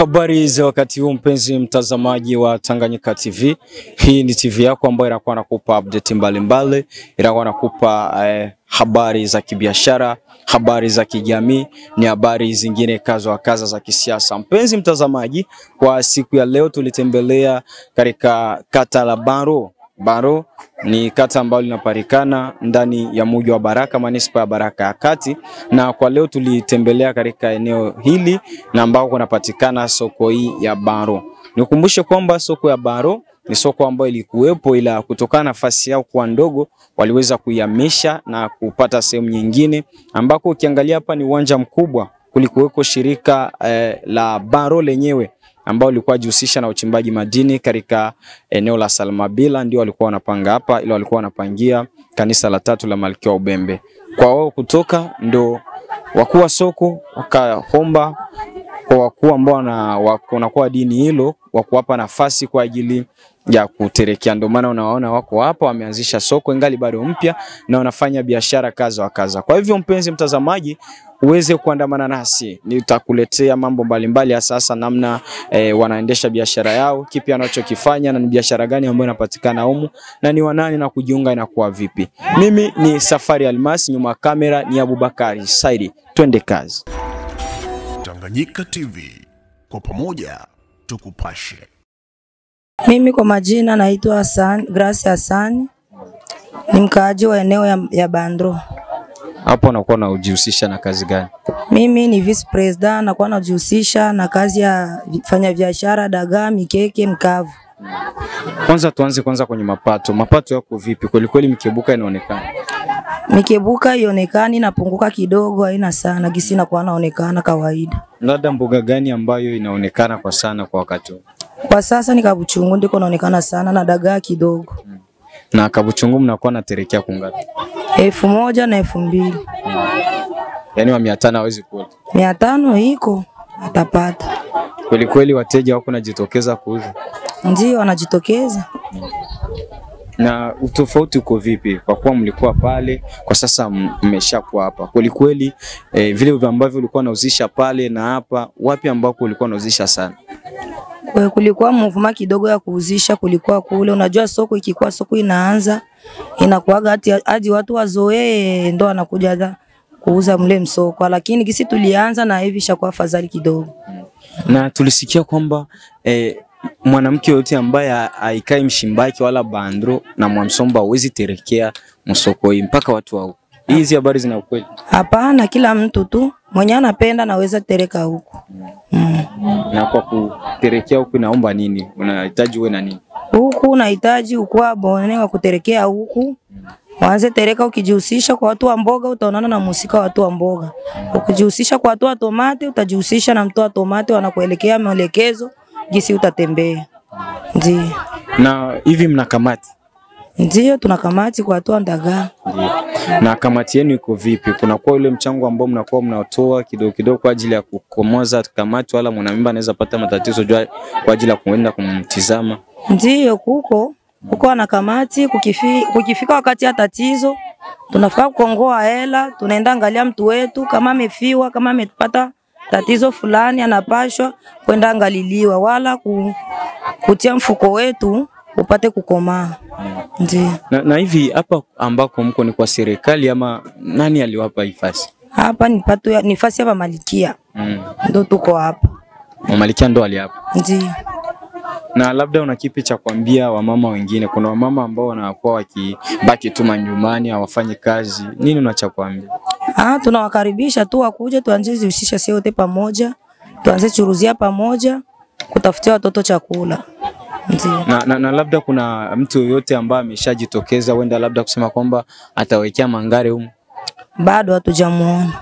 Habari za wakati huu mpenzi mtazamaji wa Tanganyika TV. Hii ni TV yako ambayo inakuwa nakupa update mbalimbali, inakuwa nakupa habari za kibiashara, habari za kijamii, ni habari zingine kaza za kisiasa. Mpenzi mtazamaji, kwa siku ya leo tulitembelea katika kata la Baro. Baro ni kata ambayo linapatikana ndani ya mji wa Baraka, manispa ya Baraka ya Kati, na kwa leo tulitembelea katika eneo hili na ambao kunapatikana soko hii ya Baro. Nikukumbushe kwamba soko ya Baro ni soko ambayo ilikuwepo, ila kutokana na nafasi yao kuwa ndogo waliweza kuihamisha na kupata sehemu nyingine, ambako ukiangalia hapa ni uwanja mkubwa. Kulikuweko shirika la Baro lenyewe ambao walikuwa jihusisha na uchimbaji madini katika eneo la Salmabila, ndio walikuwa wanapanga hapa, ila walikuwa wanapangia kanisa la 3 la Malkia Ubembe. Kwa wao kutoka ndo wakuu wa soko wakaomba kwa wakuu ambao wanakuwa dini hilo wakuwapa nafasi kwa ajili ya kuterekea. Ndio maana unawaona wako hapa, wameanzisha soko ingali bado mpya na wanafanya biashara kaza wa kaza. Kwa hivyo mpenzi mtazamaji, uweze kuandamana nasi, nitakuletea mambo mbalimbali ya sasa, namna wanaendesha biashara yao, kipi anachokifanya na ni biashara gani ambayo inapatikana humu na ni wanani na kujiunga inakuwa vipi. Mimi ni Safari Almasi, nyuma kamera ni Abubakari Saidi. Twende kazi. Tanganyika TV, kwa pamoja tukupashe. Mimi kwa majina naitwa Hassan, Grace Hassan. Ni mkaaji wa eneo ya Bandro. Hapo unakuwa unajihusisha na kazi gani? Mimi ni vice president, nakuwa najihusisha na kazi ya fanya biashara dagaa, mikeke, mkavu. Kwanza tuanze kwenye mapato. Mapato yako vipi? Kweli mikebuka inaonekana? Mikebuka ionekani napunguka kidogo, haina sana, gisi inakuwa inaonekana kawaida. Labda mboga gani ambayo inaonekana kwa sana kwa wakati huu? Kwa sasa ni kabuchungu ndiko inaonekana sana na dagaa kidogo. Na kabuchungu mnakuwa naterekea kungapi? 1000 na 2000. Yaani wa 500 hawezi kula. 500 iko atapata. Kweli wateja wako najitokeza kuuza? Ndio wanajitokeza. Na utofauti uko vipi kwa kuwa mlikuwa pale, kwa sasa mmeshakuwa hapa? Kweli vile ambavyo ulikuwa unauzisha pale na hapa, wapi ambako ulikuwa unauzisha sana? Kulikuwa mvuma kidogo ya kuuzisha, kulikuwa kule. Unajua soko ikikuwa soko inaanza inakuaga hadi watu wazoee ndo anakuja kuuza mle msoko, lakini kisi tulianza na hivi shakuwa afadhali kidogo. Na tulisikia kwamba mwanamke yote ambaye haikai Mshimbaki wala Bandro na Mwamsomba hawezi terekea msoko hii mpaka watu wao. Hizi habari zina ukweli? Hapana, kila mtu tu mwenye anapenda naweza tereka huko. Na kwa kuterekea huko naomba nini? Unahitaji uwe na nini? Huku unahitaji ukua bone wa kuterekea huku. Waanze tereka ukijihusisha kwa watu wa mboga, utaonana na musika watu wa mboga. Ukijihusisha kwa watu wa tomate, utajihusisha na mtu wa tomate, wanakuelekea maelekezo jinsi utatembea. Ndio. Na hivi mna kamati? Ndio, tuna kamati kwa watu wa ndagaa. Ndio. Na kamati yenu iko vipi? Kuna kwa ule mchango ambao mnakuwa mnatoa kidogo kwa ajili ya kukomoza kamati, wala mwanamemba anaweza pata matatizo kwa ajili ya kuenda kumtizama? Ndio, kuko na kamati. Kukifika wakati ya tatizo tunafika kukongoa hela, tunaenda angalia mtu wetu kama amefiwa, kama amepata tatizo fulani anapashwa kwenda angaliliwa, wala kutia mfuko wetu upate kukomaa. Ndio. Na hivi hapa ambako mko ni kwa serikali ama nani aliwapa nafasi? Hapa ni nafasi ya Malikia. Ndio tuko hapa. Malikia ndo aliapa? Ndio. Na labda una kipi cha kuambia wamama wengine? Kuna wamama ambao wanakuwa wakibaki tu nyumbani hawafanye kazi. Nini unacha kuambia? Tunawakaribisha tu wakuje tuanze zihusisha sisi wote pamoja. Tuanze churuzia pamoja kutafutia watoto chakula. Na labda kuna mtu yoyote ambaye ameshajitokeza wenda labda kusema kwamba atawekea mangare huko? Bado hatujamuona.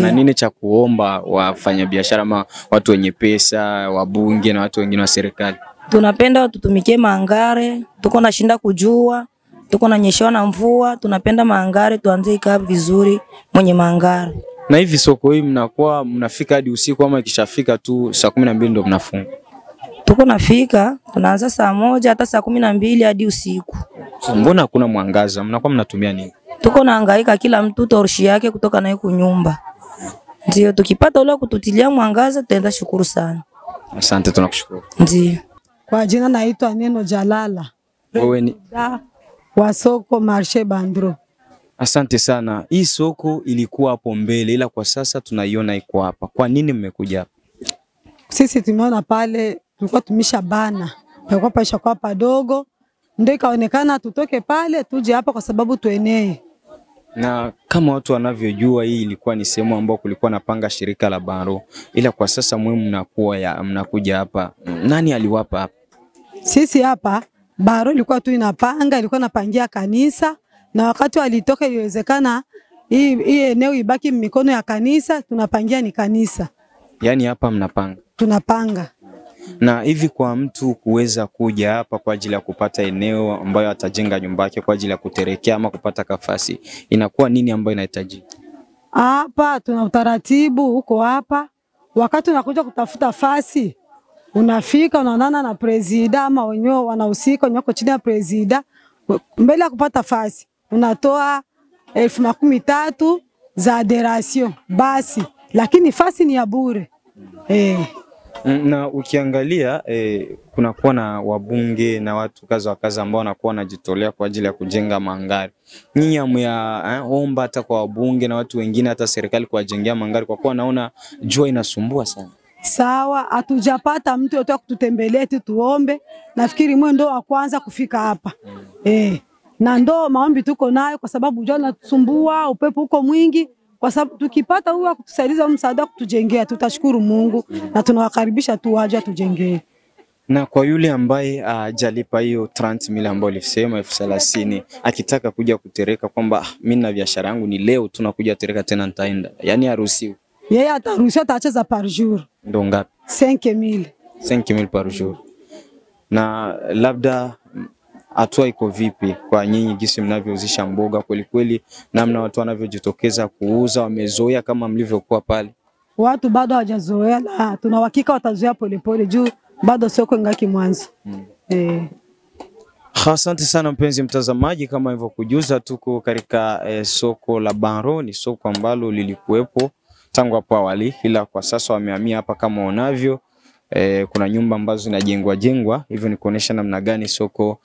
Na nini cha kuomba wafanya biashara ama watu wenye pesa, wabunge na watu wengine wa serikali? Tunapenda watutumikie mangare, tuko na shinda kujua, tuko na nyeshewa na mvua, tunapenda mangare tuanze ikaa vizuri mwenye mangare. Na hivi soko hii mnakuwa mnafika hadi usiku ama ikishafika tu saa 12 ndio mnafunga? Tuko nafika, tunaanza saa 1 hata saa 12 hadi usiku. Mbona hakuna mwangaza? Mnakuwa mnatumia nini? Tuko nahangaika kila mtu torshi yake kutoka naye kunyumba. Ndio tukipata ule kututilia mwangaza tutaenda shukuru sana. Asante, tunakushukuru. Ndio. Kwa jina naitwa Neno Jalala. Wewe ni wa soko Marché Bandro. Asante sana. Hii soko ilikuwa hapo mbele ila kwa sasa tunaiona iko hapa. Kwa nini mmekuja hapa? Sisi tumeona pale tulikuwa tumisha bana. Tulikuwa paisha kwa padogo. Ndio ikaonekana tutoke pale tuje hapa kwa sababu tuenee. Na kama watu wanavyojua hii ilikuwa ni sehemu ambayo kulikuwa napanga shirika la Baro. Ila kwa sasa mnakuja hapa. Nani aliwapa hapa? Sisi hapa Baro ilikuwa tu ilikuwa napangia kanisa, na wakati walitoka iliwezekana hii eneo ibaki mikono ya kanisa, tunapangia ni kanisa. Yaani hapa mnapanga? Tunapanga. Na hivi kwa mtu kuweza kuja hapa kwa ajili ya kupata eneo ambayo atajenga nyumba yake kwa ajili ya kuterekea ama kupata kafasi, inakuwa nini ambayo inahitaji? Hapa tuna utaratibu huko hapa. Wakati unakuja kutafuta fasi, unafika unaonana na presida ama wenyewe wanahusika wako chini ya presida. Mbele ya kupata fasi, unatoa 13,000 za aderation basi, lakini fasi ni ya bure. Na ukiangalia kuna kuwa na wabunge na watu kaza wakaza ambao wanakuwa wanajitolea kwa ajili ya kujenga mangari. Nyinyi omba hata kwa wabunge na watu wengine hata serikali kuwajengea mangari kwa kuwa naona jua inasumbua sana. Sawa, hatujapata mtu yote kututembelea tuombe. Nafikiri mwe ndo wa kwanza kufika hapa. Na ndo maombi tuko nayo kwa sababu jua linatusumbua, upepo uko mwingi. Kwa sababu tukipata huyu kutusaidia msaada kutujengea tutashukuru Mungu na tunawakaribisha tu waje tujengee. Na kwa yule ambaye hajalipa hiyo 30,000 ambayo ulisema 30,000 akitaka kuja kutereka kwamba mimi na biashara yangu ni leo tunakuja tereka tena nitaenda. Yaani haruhusiwi. Yeye ataruhusiwa atacheza par jour. Ndio ngapi? 5,000. 5,000 par jour. Na labda hatua iko vipi kwa nyinyi gisi mnavyouzisha mboga kweli kweli, namna watu wanavyojitokeza kuuza, wamezoea kama mlivyokuwa pale? Watu bado hawajazoea, na tuna uhakika watazoea polepole juu bado soko ngaki mwanzo. Asante sana mpenzi mtazamaji, kama hivyo kujuza tuko katika soko la Baro. Ni soko ambalo lilikuwepo tangu hapo awali ila kwa sasa wamehamia hapa kama unavyo. Kuna nyumba ambazo zinajengwa hivyo ni kuonesha namna gani soko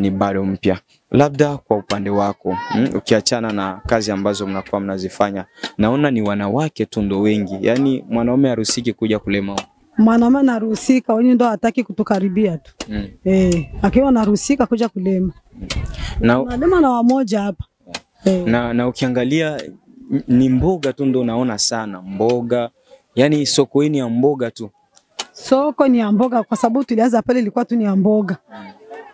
ni bado mpya. Labda kwa upande wako ukiachana na kazi ambazo mnakuwa mnazifanya, naona ni wanawake tu ndo wengi. Yaani mwanaume haruhusiki kuja kulema huko? Mwanaume anaruhusika, wenyewe ndo hataki kutukaribia tu. Akiwa anaruhusika kuja kulema. Na kulema na wamoja hapa. Na ukiangalia ni mboga tu ndo naona sana mboga. Yaani soko hili ya mboga tu. Soko ni ya mboga kwa sababu tulianza pale ilikuwa tu ni ya mboga.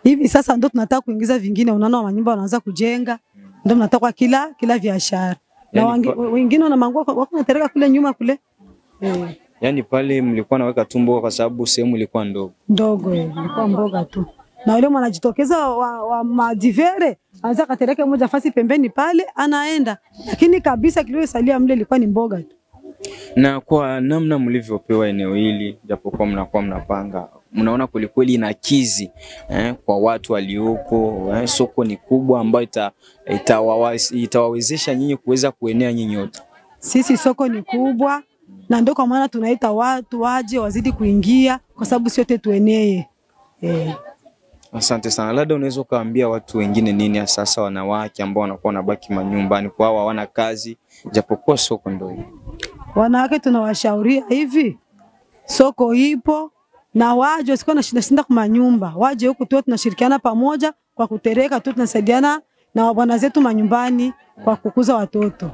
Hivi sasa ndo tunataka kuingiza vingine, unaona manyumba wanaanza kujenga. Ndio tunataka kila biashara. Na wengine wana manguo wako natereka kule nyuma kule. Yaani pale mlikuwa naweka tumbo kwa sababu sehemu ilikuwa ndogo. Ilikuwa mboga tu. Na yule mwanajitokeza wa madivere, anaweza katereka moja fasi pembeni pale anaenda. Lakini kabisa kilichosalia mle ilikuwa ni mboga tu. Na kwa namna mlivyopewa eneo hili, japokuwa mnakuwa mnapanga, mnaona kweli inakizi kwa watu walioko, soko ni kubwa ambayo itawawezesha nyinyi kuweza kuenea nyinyi wote? Sisi soko ni kubwa na ndio kwa maana tunaita watu waje wazidi kuingia kwa sababu sio yote tuenee. Asante sana. Labda unaweza kaambia watu wengine nini sasa, wanawake ambao wanakuwa wanabaki manyumbani kwa hawana kazi japokuwa soko ndio hili? Wanawake tunawashauria hivi, soko ipo na waje wasikuwa na shinda kwa nyumba, waje huku tu tunashirikiana pamoja kwa kutereka tu, tunasaidiana na bwana zetu manyumbani kwa kukuza watoto.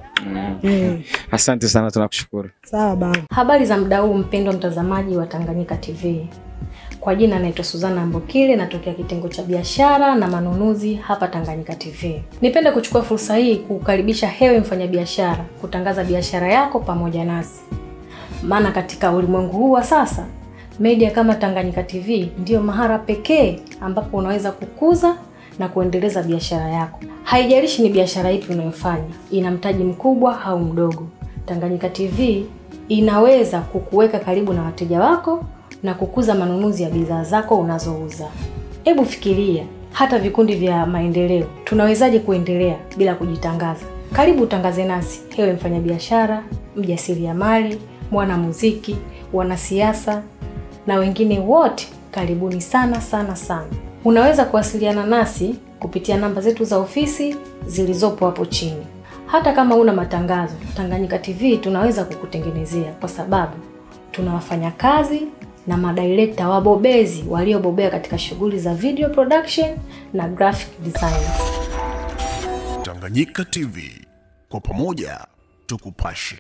Asante sana, tunakushukuru. Sawa baba. Habari za muda huu mpendwa mtazamaji wa Tanganyika TV. Kwa jina naitwa Suzana Mbokile, natokea kitengo cha biashara na manunuzi hapa Tanganyika TV. Nipende kuchukua fursa hii kukukaribisha hewe mfanyabiashara kutangaza biashara yako pamoja nasi. Maana katika ulimwengu huu wa sasa, media kama Tanganyika TV ndio mahara pekee ambapo unaweza kukuza na kuendeleza biashara yako. Haijalishi ni biashara ipi unayofanya, ina mtaji mkubwa au mdogo. Tanganyika TV inaweza kukuweka karibu na wateja wako na kukuza manunuzi ya bidhaa zako unazouza. Hebu fikiria, hata vikundi vya maendeleo tunawezaje kuendelea bila kujitangaza? Karibu utangaze nasi, hewe mfanyabiashara, mjasiriamali, mwanamuziki, wanasiasa na wengine wote, karibuni sana sana sana. Unaweza kuwasiliana nasi kupitia namba zetu za ofisi zilizopo hapo chini. Hata kama una matangazo, Tanganyika TV tunaweza kukutengenezea, kwa sababu tuna wafanyakazi na madirector wabobezi waliobobea katika shughuli za video production na graphic design. Tanganyika TV, kwa pamoja tukupashe.